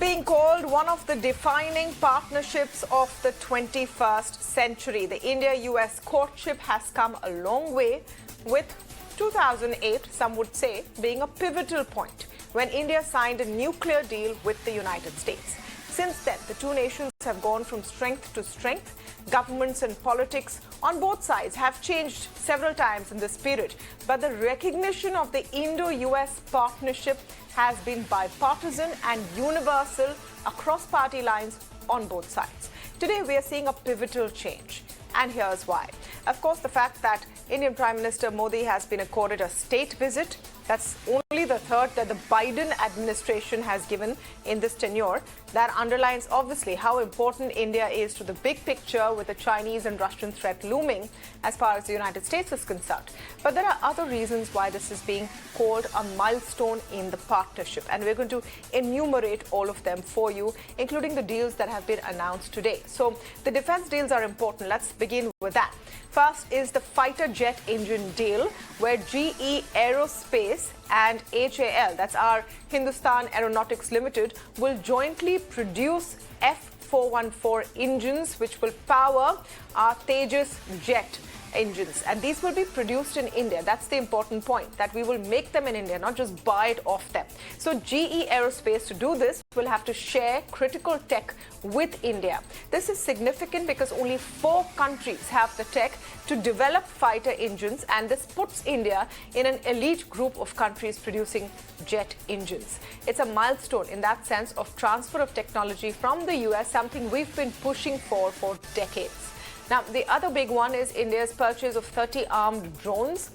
being called one of the defining partnerships of the 21st century. The India-U.S. courtship has come a long way, with 2008, some would say, being a pivotal point when India signed a nuclear deal with the United States. Since then, the two nations have gone from strength to strength. Governments and politics on both sides have changed several times in this period, but the recognition of the Indo-US partnership has been bipartisan and universal across party lines on both sides. Today, we are seeing a pivotal change, and here's why. Of course, the fact that Indian Prime Minister Modi has been accorded a state visit. That's only the third that the Biden administration has given in this tenure. That underlines, obviously, how important India is to the big picture, with the Chinese and Russian threat looming as far as the United States is concerned. But there are other reasons why this is being called a milestone in the partnership, and we're going to enumerate all of them for you, including the deals that have been announced today. So the defense deals are important. Let's begin with that. First is the fighter jet engine deal, where GE Aerospace and HAL, that's our Hindustan Aeronautics Limited, will jointly produce F414 engines, which will power our Tejas jet engines, and these will be produced in India. That's the important point, that we will make them in India, not just buy it off them. So GE Aerospace, to do this, will have to share critical tech with India. This is significant because only 4 countries have the tech to develop fighter engines, and this puts India in an elite group of countries producing jet engines. It's a milestone in that sense of transfer of technology from the US, something we've been pushing for decades. Now, the other big one is India's purchase of 30 armed drones.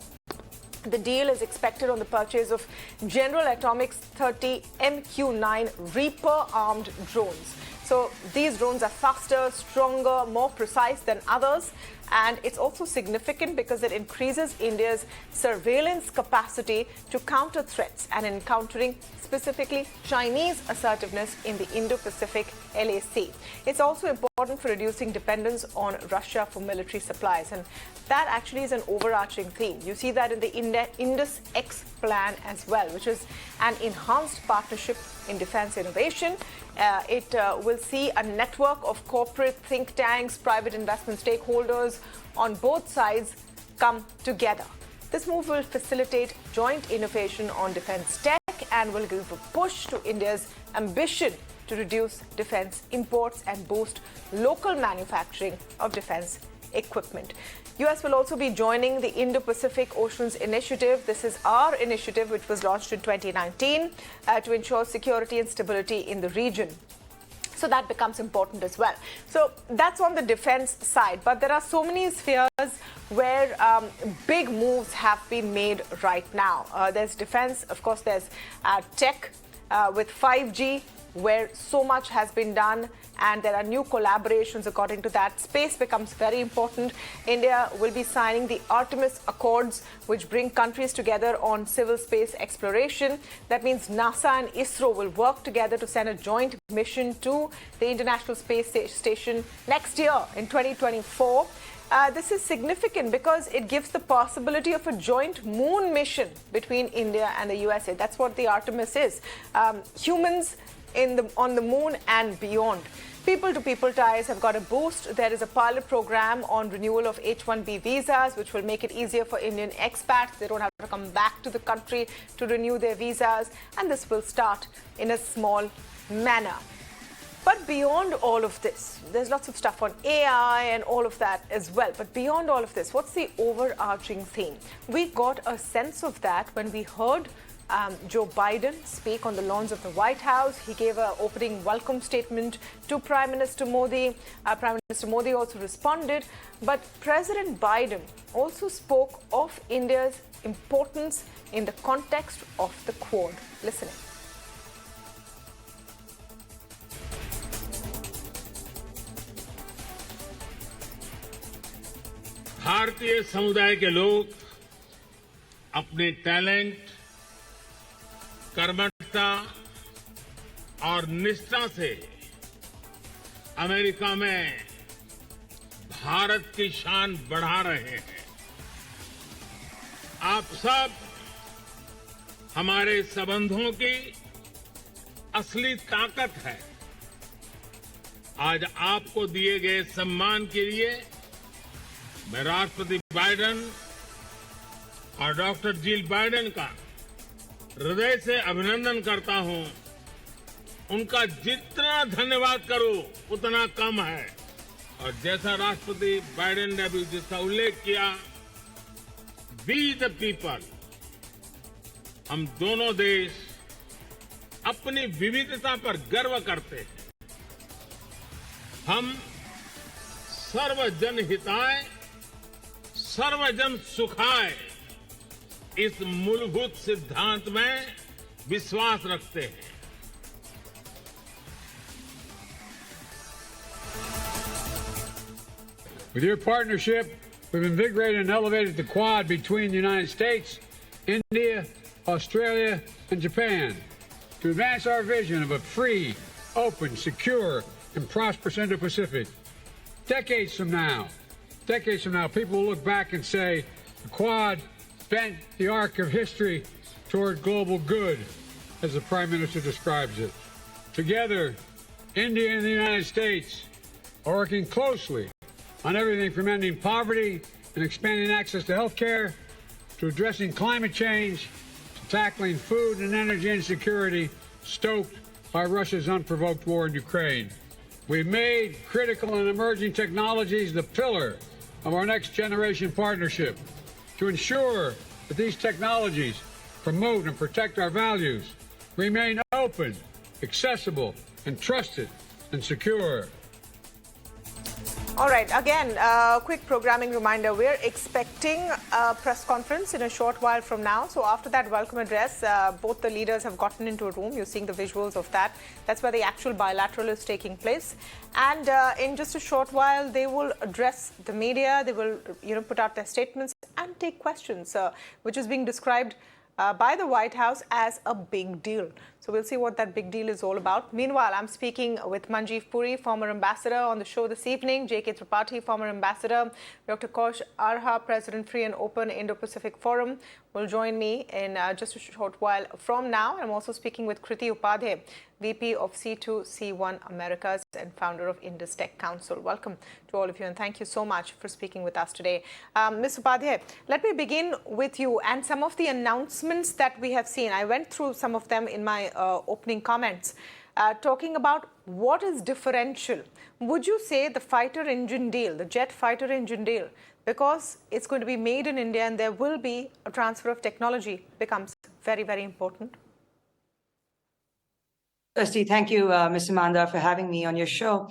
The deal is expected on the purchase of General Atomics 30 MQ-9 Reaper armed drones. So these drones are faster, stronger, more precise than others. And it's also significant because it increases India's surveillance capacity to counter threats and encountering specifically Chinese assertiveness in the Indo-Pacific LAC. It's also important for reducing dependence on Russia for military supplies. And that actually is an overarching theme. You see that in the Indus-X plan as well, which is an enhanced partnership in defense innovation. It will see a network of corporate think tanks, private investment stakeholders on both sides come together. This move will facilitate joint innovation on defense tech and will give a push to India's ambition to reduce defense imports and boost local manufacturing of defense equipment. US will also be joining the Indo-Pacific Oceans Initiative. This is our initiative, which was launched in 2019 to ensure security and stability in the region. So that becomes important as well. So that's on the defense side. But there are so many spheres where big moves have been made right now. There's defense, of course, there's tech with 5G, where so much has been done, and there are new collaborations according to that. Space becomes very important. India will be signing the Artemis Accords, which bring countries together on civil space exploration. That means NASA and ISRO will work together to send a joint mission to the International Space Station next year in 2024. This is significant because it gives the possibility of a joint moon mission between India and the USA. That's what the Artemis is. Humans on the moon and beyond. People-to-people ties have got a boost. There is a pilot program on renewal of H1B visas, which will make it easier for Indian expats. They don't have to come back to the country to renew their visas, and this will start in a small manner. But beyond all of this, there's lots of stuff on AI and all of that as well. But beyond all of this, what's the overarching theme? We got a sense of that when we heard Joe Biden speak on the lawns of the White House. He gave an opening welcome statement to Prime Minister Modi. Prime Minister Modi also responded. But President Biden also spoke of India's importance in the context of the Quad. Listen in. भारतीय समुदाय के लोग अपने talent, कर्मठता और निष्ठा से America में भारत की शान बढ़ा रहे हैं। आप सब हमारे संबंधों की असली ताकत है। आज आपको दिए गए सम्मान के लिए मैं राष्ट्रपति बाइडेन और डॉक्टर जिल बाइडेन का हृदय से अभिनंदन करता हूं। उनका जितना धन्यवाद करूं उतना कम है। और जैसा राष्ट्रपति बाइडेन ने अभी जिसका उल्लेख किया, वी द पीपल, हम दोनों देश अपनी विविधता पर गर्व करते हैं। हम सर्वजन हिताय सर्वजन सुखाय इस मूलभूत सिद्धांत में विश्वास रखते हैं। With your partnership, we've invigorated and elevated the Quad between the United States, India, Australia, and Japan to advance our vision of a free, open, secure, and prosperous Indo-Pacific. Decades from now, people will look back and say the Quad bent the arc of history toward global good, as the Prime Minister describes it. Together, India and the United States are working closely on everything from ending poverty and expanding access to health care, to addressing climate change, to tackling food and energy insecurity stoked by Russia's unprovoked war in Ukraine. We've made critical and emerging technologies the pillar of our next generation partnership to ensure that these technologies promote and protect our values, remain open, accessible, and trusted and secure. All right, again, quick programming reminder. We're expecting a press conference in a short while from now. So after that welcome address, both the leaders have gotten into a room. You're seeing the visuals of that. That's where the actual bilateral is taking place. And in just a short while, they will address the media. They will, put out their statements and take questions, which is being described by the White House as a big deal. So we'll see what that big deal is all about. Meanwhile, I'm speaking with Manjeev Puri, former ambassador, on the show this evening. J.K. Tripathi, former ambassador. Dr. Kaush Arha, President, Free and Open Indo-Pacific Forum, will join me in just a short while from now. I'm also speaking with Kriti Upadhyaya, VP of C2C1 Americas and founder of Indus Tech Council. Welcome to all of you, and thank you so much for speaking with us today. Ms. Upadhyaya, let me begin with you and some of the announcements that we have seen. I went through some of them in my opening comments, talking about what is differential. Would you say the fighter engine deal, the jet fighter engine deal, because it's going to be made in India and there will be a transfer of technology, becomes very, very important? Firstly, thank you, Mr. Inamdar, for having me on your show.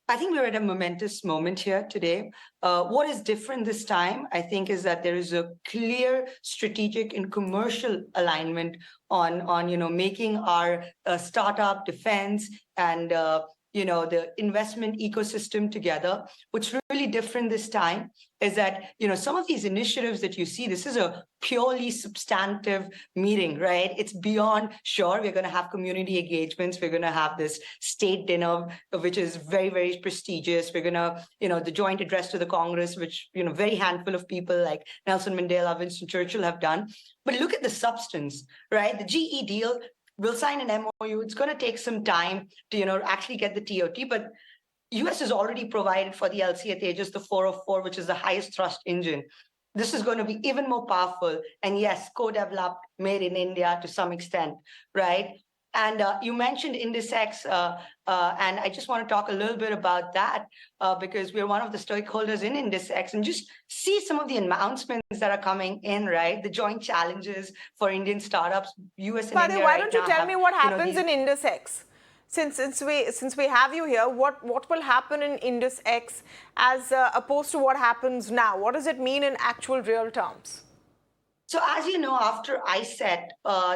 I think we're at a momentous moment here today. What is different this time, I think, is that there is a clear strategic and commercial alignment on making our startup, defense, and the investment ecosystem together. What's really different this time is that, some of these initiatives that you see, this is a purely substantive meeting, right? It's beyond, sure, we're going to have community engagements. We're going to have this state dinner, which is very, very prestigious. We're going to, the joint address to the Congress, which, very handful of people like Nelson Mandela, Winston Churchill have done. But look at the substance, right? The GE deal, we'll sign an MOU. It's going to take some time to, actually get the TOT, but US has already provided for the LCA Tejas, the 404, which is the highest thrust engine. This is going to be even more powerful. And yes, co-developed, made in India to some extent, right? And you mentioned IndusX, and I just want to talk a little bit about that because we're one of the stakeholders in IndusX, and just see some of the announcements that are coming in, right? The joint challenges for Indian startups, US and India. Why don't you tell me what happens in IndusX? Since we have you here, what will happen in IndusX as opposed to what happens now? What does it mean in actual real terms? So as you know, after ISET,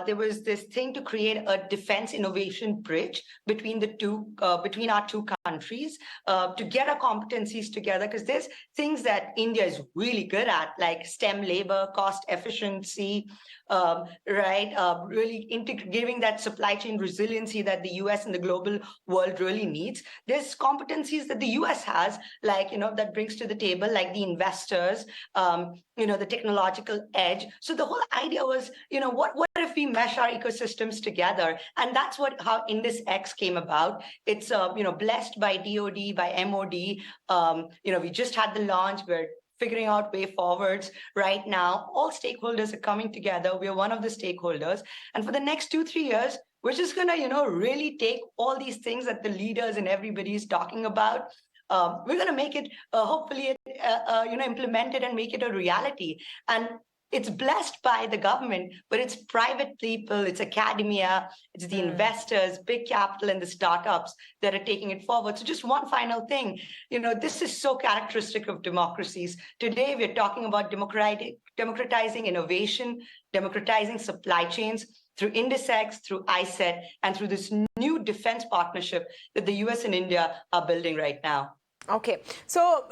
there was this thing to create a defense innovation bridge between between our two countries to get our competencies together, because there's things that India is really good at, like STEM labor, cost efficiency, right? Really giving that supply chain resiliency that the US and the global world really needs. There's competencies that the US has, like, that brings to the table, like the investors, the technological edge. So the whole idea was, what if we mesh our ecosystems together? And that's how Indus X came about. It's blessed by DoD, by MOD. We just had the launch. We're figuring out way forwards right now. All stakeholders are coming together. We're one of the stakeholders. And for the next 2-3 years, we're just going to, really take all these things that the leaders and everybody is talking about. We're going to make it, hopefully, implement it and make it a reality. And it's blessed by the government, but it's private people, it's academia, it's the investors, big capital, and the startups that are taking it forward. So just one final thing, this is so characteristic of democracies. Today, we're talking about democratizing innovation, democratizing supply chains through IndusX, through ISET, and through this new defense partnership that the US and India are building right now. Okay. So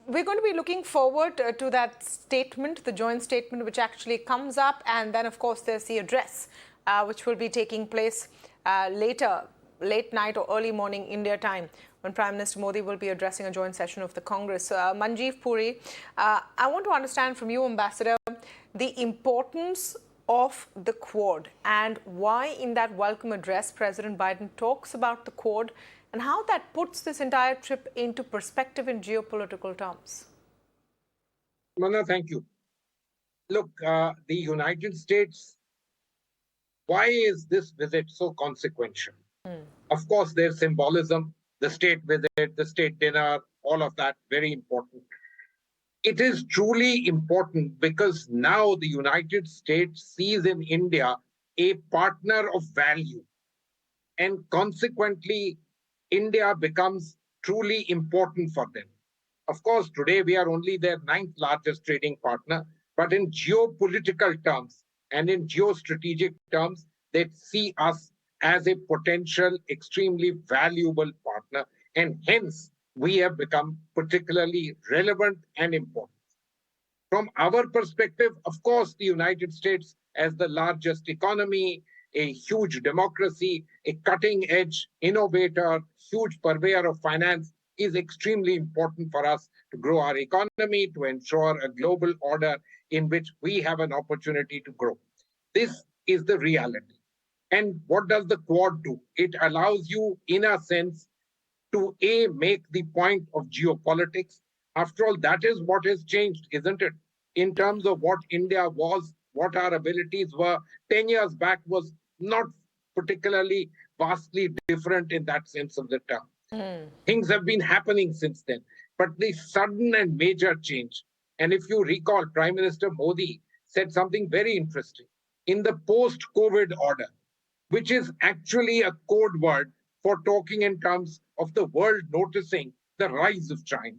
we're going to be looking forward to that statement, the joint statement, which actually comes up. And then, of course, there's the address, which will be taking place later, late night or early morning India time, when Prime Minister Modi will be addressing a joint session of the Congress. Manjeev Puri, I want to understand from you, Ambassador, the importance of the Quad and why in that welcome address President Biden talks about the Quad and how that puts this entire trip into perspective in geopolitical terms. Tamanna, thank you. Look, the United States, why is this visit so consequential? Of course, there's symbolism, the state visit, the state dinner, all of that, very important. It is truly important because now the United States sees in India a partner of value. And consequently, India becomes truly important for them. Of course, today we are only their 9th largest trading partner, but in geopolitical terms and in geostrategic terms, they see us as a potential, extremely valuable partner. And hence, we have become particularly relevant and important. From our perspective, of course, the United States as the largest economy, a huge democracy, a cutting-edge innovator, huge purveyor of finance is extremely important for us to grow our economy, to ensure a global order in which we have an opportunity to grow. This is the reality. And what does the Quad do? It allows you, in a sense, to make the point of geopolitics. After all, that is what has changed, isn't it? In terms of what India was, what our abilities were, 10 years back was not particularly vastly different in that sense of the term. Things have been happening since then. But the sudden and major change, and if you recall, Prime Minister Modi said something very interesting. In the post-COVID order, which is actually a code word for talking in terms of the world noticing the rise of China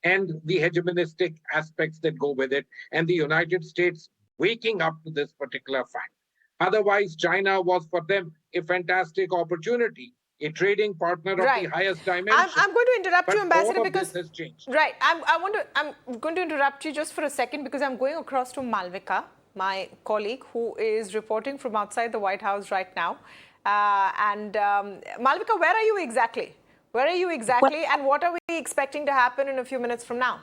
and the hegemonistic aspects that go with it, and the United States waking up to this particular fact. Otherwise, China was for them a fantastic opportunity, a trading partner of the highest dimension. I'm going to interrupt you, Ambassador, because this has changed. Right. I'm going to interrupt you just for a second because I'm going across to Malvika, my colleague, who is reporting from outside the White House right now. Malvika, where are you exactly? Where are you exactly, and what are we expecting to happen in a few minutes from now?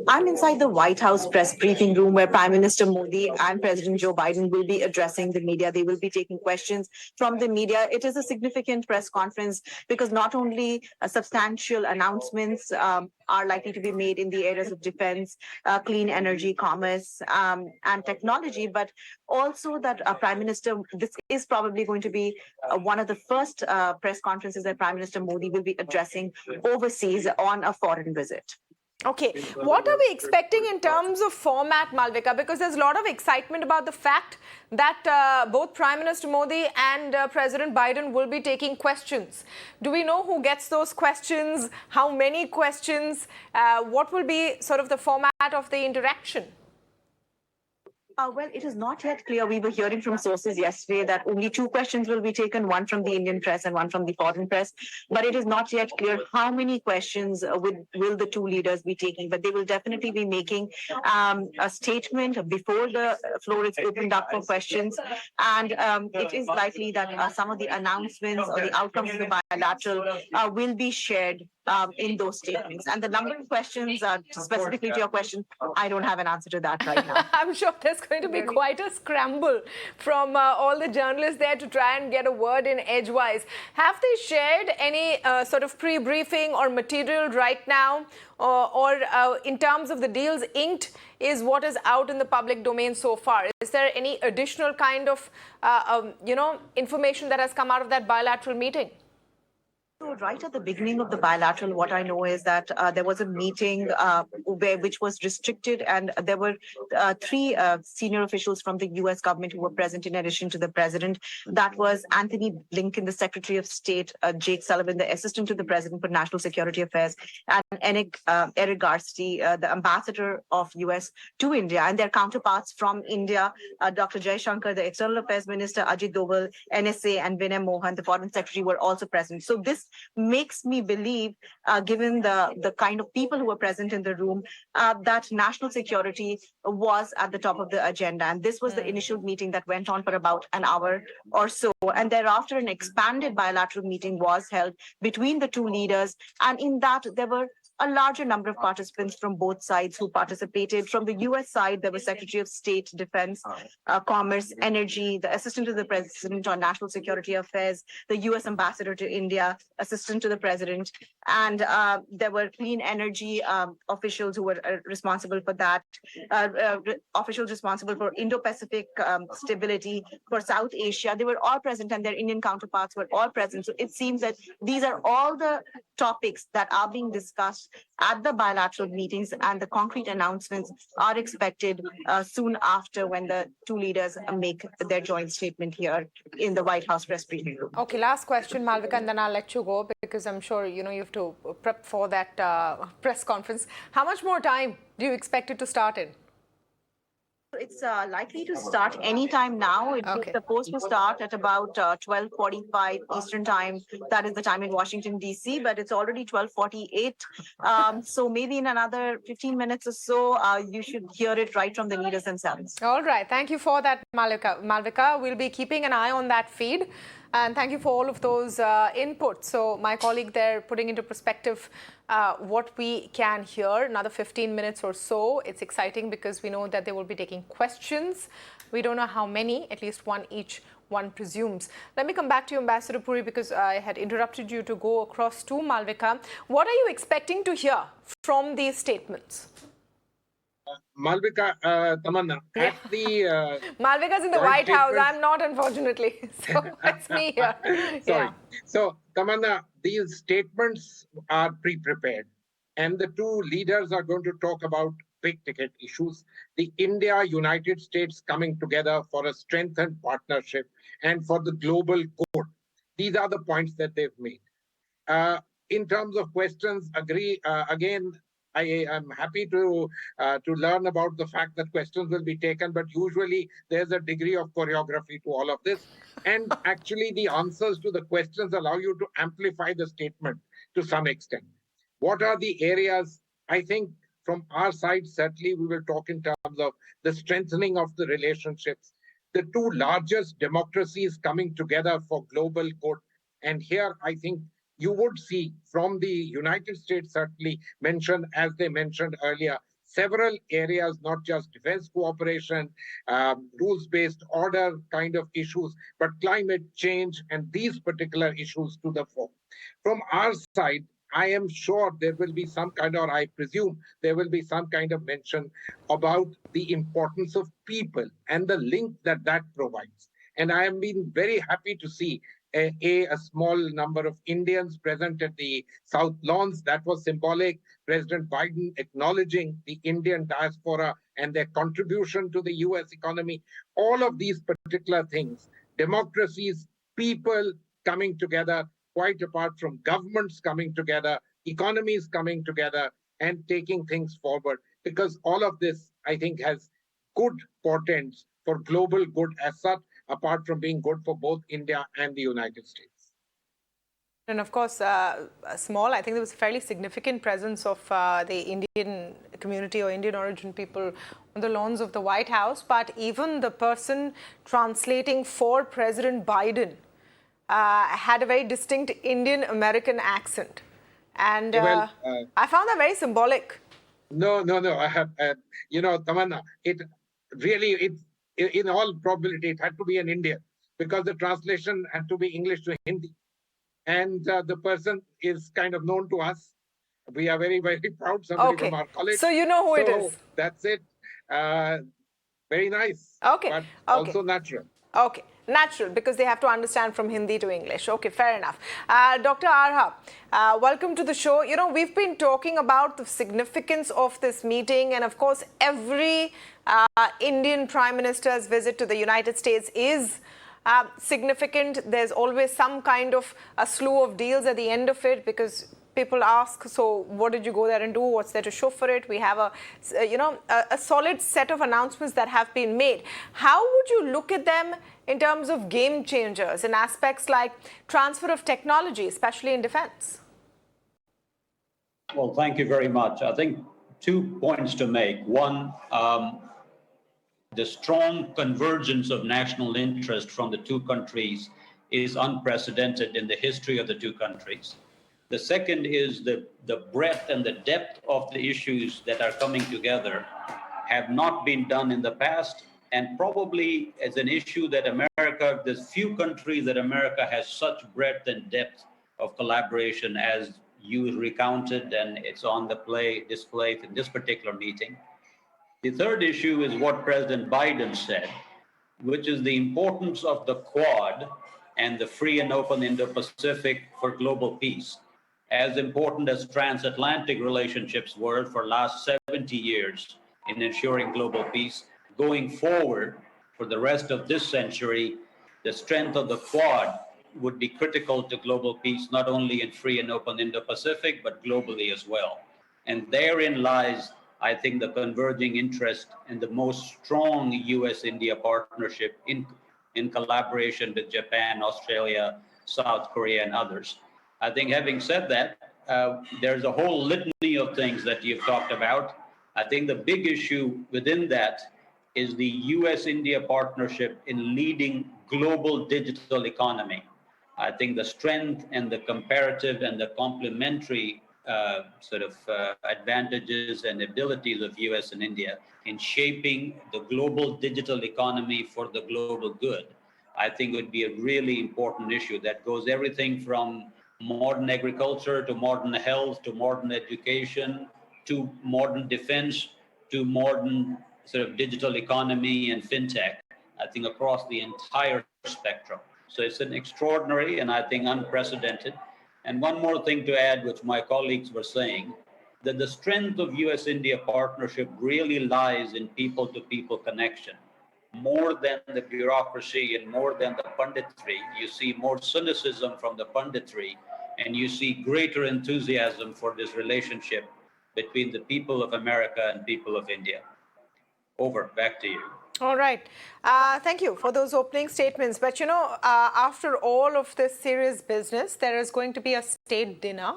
I'm inside the White House press briefing room where Prime Minister Modi and President Joe Biden will be addressing the media. They will be taking questions from the media. It is a significant press conference because not only substantial announcements are likely to be made in the areas of defense, clean energy, commerce, and technology, but also that Prime Minister, this is probably going to be one of the first press conferences that Prime Minister Modi will be addressing overseas on a foreign visit. Okay, what are we expecting in terms of format, Malvika? Because there's a lot of excitement about the fact that both Prime Minister Modi and President Biden will be taking questions. Do we know who gets those questions? How many questions? What will be sort of the format of the interaction? Well, it is not yet clear. We were hearing from sources yesterday that only 2 questions will be taken, one from the Indian press and one from the foreign press. But it is not yet clear how many questions will the 2 leaders be taking. But they will definitely be making a statement before the floor is opened up for questions. And it is likely that some of the announcements or the outcomes of the bilateral will be shared in those statements. And the number of questions, specifically to your question, I don't have an answer to that right now. I'm sure there's going to be quite a scramble from all the journalists there to try and get a word in edgewise. Have they shared any sort of pre-briefing or material right now? Or in terms of the deals inked is what is out in the public domain so far? Is there any additional kind of, information that has come out of that bilateral meeting? So right at the beginning of the bilateral, what I know is that there was a meeting which was restricted, and there were three senior officials from the U.S. government who were present in addition to the president. That was Anthony Blinken, the Secretary of State, Jake Sullivan, the Assistant to the President for National Security Affairs, and Eric Garcetti, the Ambassador of U.S. to India, and their counterparts from India, Dr. Jaishankar, the External Affairs Minister, Ajit Doval, NSA, and Vinay Mohan, the Foreign Secretary, were also present. So this makes me believe, given the kind of people who were present in the room, that national security was at the top of the agenda. And this was the initial meeting that went on for about an hour or so. And thereafter, an expanded bilateral meeting was held between the two leaders. And in that, there were a larger number of participants from both sides who participated. From the U.S. side, there was Secretary of State, Defense, Commerce, Energy, the Assistant to the President on National Security Affairs, the U.S. Ambassador to India, Assistant to the President, and there were clean energy officials who were responsible for that, officials responsible for Indo-Pacific stability, for South Asia. They were all present, and their Indian counterparts were all present. So it seems that these are all the topics that are being discussed at the bilateral meetings, and the concrete announcements are expected soon after, when the two leaders make their joint statement here in the White House press briefing room. Okay, last question, Malvika, and then I'll let you go, because I'm sure you have to prep for that press conference. How much more time do you expect it to start in? It's likely to start anytime now. It's supposed to start at about 12:45 Eastern time. That is the time in Washington, D.C., but it's already 12:48. So maybe in another 15 minutes or so, you should hear it right from the leaders themselves. All right. Thank you for that, Malvika. We'll be keeping an eye on that feed. And thank you for all of those inputs. So my colleague there putting into perspective what we can hear, another 15 minutes or so. It's exciting because we know that they will be taking questions. We don't know how many, at least one each, one presumes. Let me come back to you, Ambassador Puri, because I had interrupted you to go across to Malvika. What are you expecting to hear from these statements? Malvika, Tamanna, at the... Malvika's in the White House. I'm not, unfortunately. So it's me here. Sorry. Yeah. So, Tamanna, these statements are pre-prepared. And the two leaders are going to talk about big-ticket issues. The India-United States coming together for a strengthened partnership and for the global good. These are the points that they've made. In terms of questions, again, I am happy to learn about the fact that questions will be taken, but usually there's a degree of choreography to all of this. And actually, the answers to the questions allow you to amplify the statement to some extent. What are the areas? I think from our side, certainly we will talk in terms of the strengthening of the relationships, the two largest democracies coming together for global good. And here, I think, you would see from the United States certainly mentioned, as they mentioned earlier, several areas, not just defense cooperation, rules-based order kind of issues, but climate change and these particular issues to the fore. From our side, I am sure there will be some kind, or I presume there will be some kind of mention about the importance of people and the link that that provides. And I have been very happy to see a small number of Indians present at the South Lawns. That was symbolic. President Biden acknowledging the Indian diaspora and their contribution to the U.S. economy. All of these particular things, democracies, people coming together, quite apart from governments coming together, economies coming together and taking things forward. Because all of this, I think, has good portents for global good as such, apart from being good for both India and the United States. And of course, small, I think there was a fairly significant presence of the Indian community or Indian origin people on the lawns of the White House. But even the person translating for President Biden had a very distinct Indian-American accent. And Well, I found that very symbolic. no. I have, Tamanna, it really, in all probability, it had to be an Indian because the translation had to be English to Hindi. And the person is kind of known to us. We are very, very proud, somebody from our college. So you know who it is. That's it. Very nice. Okay. But also natural. Okay, natural, because they have to understand from Hindi to English. Okay, fair enough. Dr. Arha, welcome to the show. You know, we've been talking about the significance of this meeting, and of course, every Indian Prime Minister's visit to the United States is significant. There's always some kind of a slew of deals at the end of it, because people ask, so what did you go there and do? What's there to show for it? We have a solid set of announcements that have been made. How would you look at them in terms of game changers in aspects like transfer of technology, especially in defense? Well, thank you very much. I think 2 points to make. One, the strong convergence of national interest from the two countries is unprecedented in the history of the two countries. The second is the breadth and the depth of the issues that are coming together have not been done in the past, and probably as an issue that America, there's few countries that America has such breadth and depth of collaboration as you recounted, and it's on the display in this particular meeting. The third issue is what President Biden said, which is the importance of the Quad and the free and open Indo-Pacific for global peace. As important as transatlantic relationships were for last 70 years in ensuring global peace, going forward for the rest of this century, the strength of the Quad would be critical to global peace, not only in free and open Indo-Pacific, but globally as well. And therein lies, I think, the converging interest and the most strong US-India partnership in collaboration with Japan, Australia, South Korea, and others. I think having said that, there's a whole litany of things that you've talked about. I think the big issue within that is the US-India partnership in leading global digital economy. I think the strength and the comparative and the complementary advantages and abilities of US and India in shaping the global digital economy for the global good, I think would be a really important issue that goes everything from modern agriculture to modern health to modern education to modern defense to modern digital economy and fintech, I think across the entire spectrum. So it's an extraordinary and I think unprecedented. And one more thing to add, which my colleagues were saying, that the strength of US-India partnership really lies in people-to-people connection. More than the bureaucracy and more than the punditry, you see more cynicism from the punditry, and you see greater enthusiasm for this relationship between the people of America and people of India. Over, back to you. All right. Thank you for those opening statements. But, you know, after all of this serious business, there is going to be a state dinner,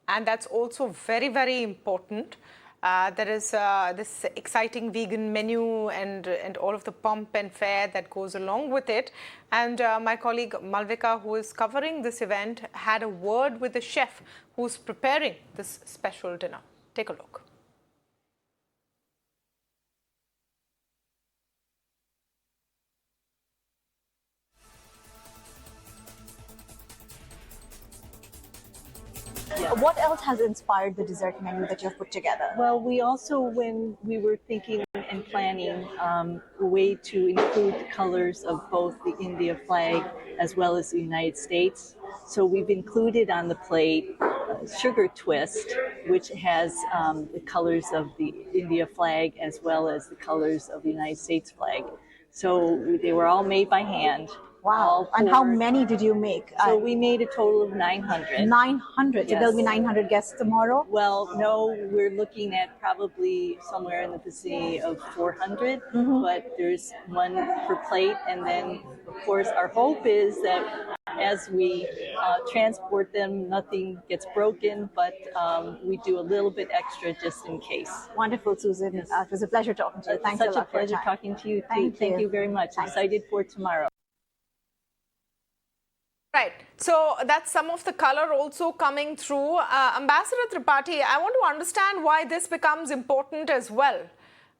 and that's also very, very important. There is this exciting vegan menu and all of the pomp and fare that goes along with it. And my colleague Malvika, who is covering this event, had a word with the chef who's preparing this special dinner. Take a look. What else has inspired the dessert menu that you've put together? Well, we also, when we were thinking and planning a way to include the colors of both the India flag as well as the United States. So we've included on the plate a sugar twist, which has the colors of the India flag as well as the colors of the United States flag. So they were all made by hand. Wow. And how many did you make? So we made a total of 900. 900. So Yes. there'll be 900 guests tomorrow? Well, no, we're looking at probably somewhere in the vicinity of 400, but there's one per plate. And then, of course, our hope is that as we transport them, nothing gets broken, but we do a little bit extra just in case. Wonderful, Susan. Yes. It was a pleasure talking to you. Thanks Such a lot for your pleasure time. talking to you, too. Thank Thank you. you very much. Thanks. Excited for tomorrow. Right. So that's some of the color also coming through. Ambassador Tripathi, I want to understand why this becomes important as well.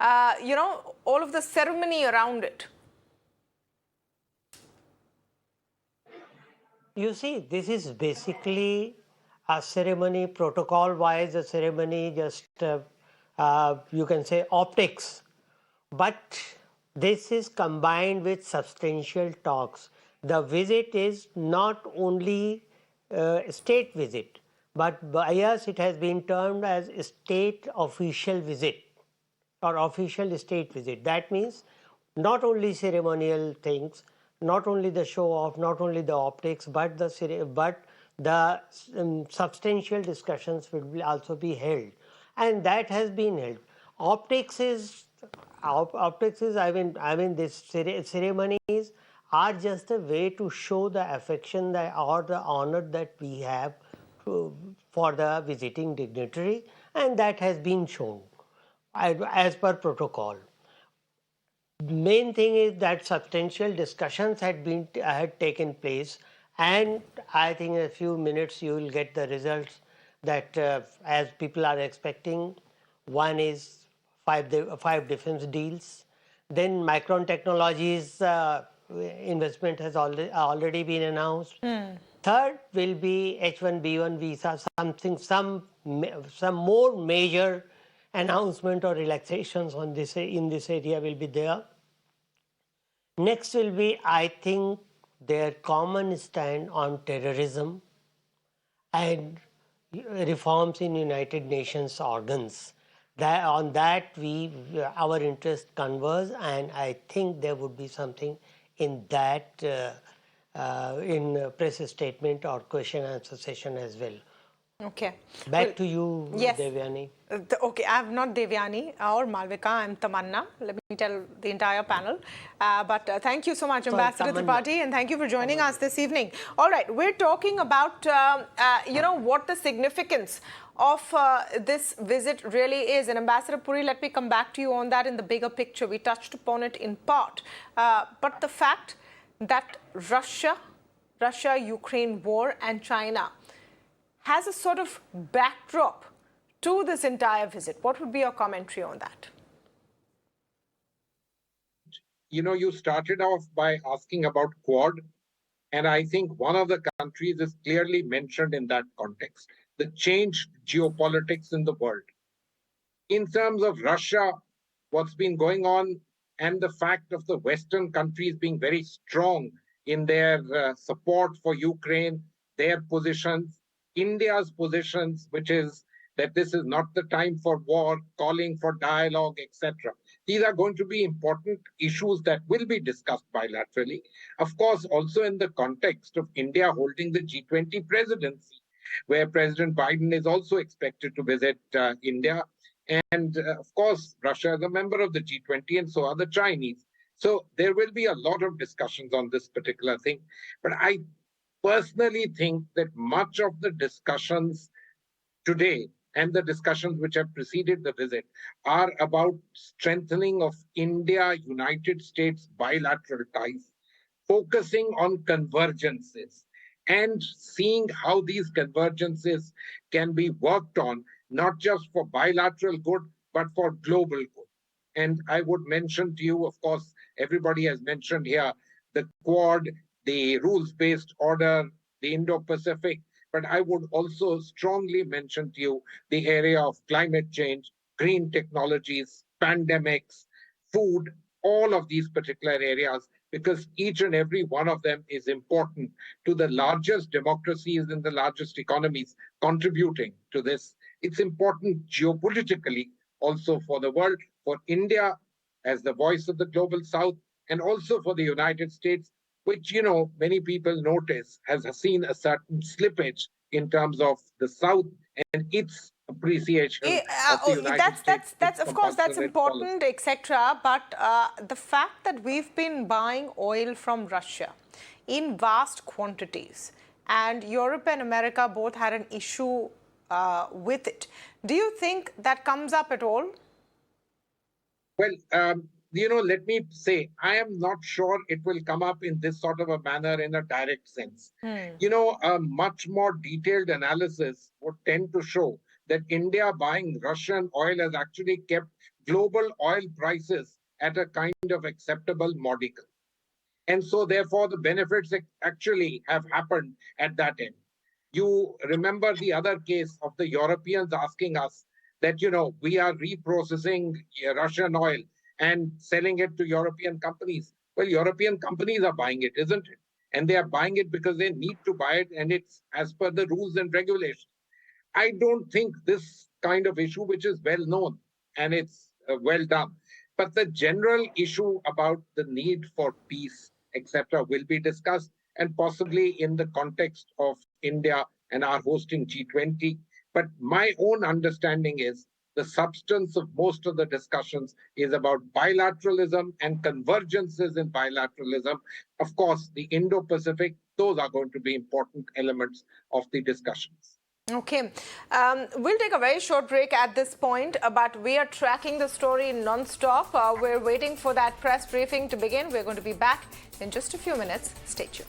All of the ceremony around it. You see, this is basically a ceremony, protocol-wise, a ceremony, just you can say optics. But this is combined with substantial talks. The visit is not only a state visit, but by us it has been termed as a state official visit or official state visit. That means not only ceremonial things, not only the show off, not only the optics, but the substantial discussions will also be held, and that has been held. Optics is I mean these ceremonies are just a way to show the affection or the honor that we have for the visiting dignitary, and that has been shown as per protocol. Main thing is that substantial discussions had taken place, and I think in a few minutes you will get the results that as people are expecting. One is five defense deals. Then Micron Technology's investment has already been announced. Third will be H1B1 visa, some more major announcement or relaxations on this in this area will be there. Next will be, I think, their common stand on terrorism and reforms in United Nations organs. On that our interest converge, and I think there would be something in that in press statement or question answer session as well. Okay. Back to you, yes. Devyani. Okay, I'm not Devyani or Malvika, I'm Tamanna. Let me tell the entire panel. But thank you so much, Ambassador Tripathi, and thank you for joining us this evening. All right, we're talking about, what the significance of this visit really is. And Ambassador Puri, let me come back to you on that in the bigger picture. We touched upon it in part. But the fact that Russia-Ukraine war and China has a sort of backdrop to this entire visit. What would be your commentary on that? You started off by asking about Quad, and I think one of the countries is clearly mentioned in that context, the changed geopolitics in the world. In terms of Russia, what's been going on, and the fact of the Western countries being very strong in their support for Ukraine, their positions, India's positions, which is that this is not the time for war, calling for dialogue, etc. These are going to be important issues that will be discussed bilaterally. Of course, also in the context of India holding the G20 presidency, where President Biden is also expected to visit India. And of course, Russia is a member of the G20, and so are the Chinese. So there will be a lot of discussions on this particular thing. But I personally think that much of the discussions today and the discussions which have preceded the visit are about strengthening of India-United States bilateral ties, focusing on convergences and seeing how these convergences can be worked on, not just for bilateral good, but for global good. And I would mention to you, of course, everybody has mentioned here, the Quad, the rules-based order, the Indo-Pacific, but I would also strongly mention to you the area of climate change, green technologies, pandemics, food, all of these particular areas, because each and every one of them is important to the largest democracies and the largest economies contributing to this. It's important geopolitically also for the world, for India as the voice of the global South, and also for the United States, which, many people notice has seen a certain slippage in terms of the South and its appreciation of the United States. That's of course, that's important, etc. But the fact that we've been buying oil from Russia in vast quantities, and Europe and America both had an issue with it. Do you think that comes up at all? Well, let me say, I am not sure it will come up in this sort of a manner in a direct sense. A much more detailed analysis would tend to show that India buying Russian oil has actually kept global oil prices at a kind of acceptable modicum. And so, therefore, the benefits actually have happened at that end. You remember the other case of the Europeans asking us that, we are reprocessing Russian oil and selling it to European companies. Well, European companies are buying it, isn't it? And they are buying it because they need to buy it, and it's as per the rules and regulations. I don't think this kind of issue, which is well known and it's well done, but the general issue about the need for peace, etc., will be discussed, and possibly in the context of India and our hosting G20. But my own understanding is the substance of most of the discussions is about bilateralism and convergences in bilateralism. Of course, the Indo-Pacific, those are going to be important elements of the discussions. Okay, we'll take a very short break at this point, but we are tracking the story non-stop. We're waiting for that press briefing to begin. We're going to be back in just a few minutes. Stay tuned.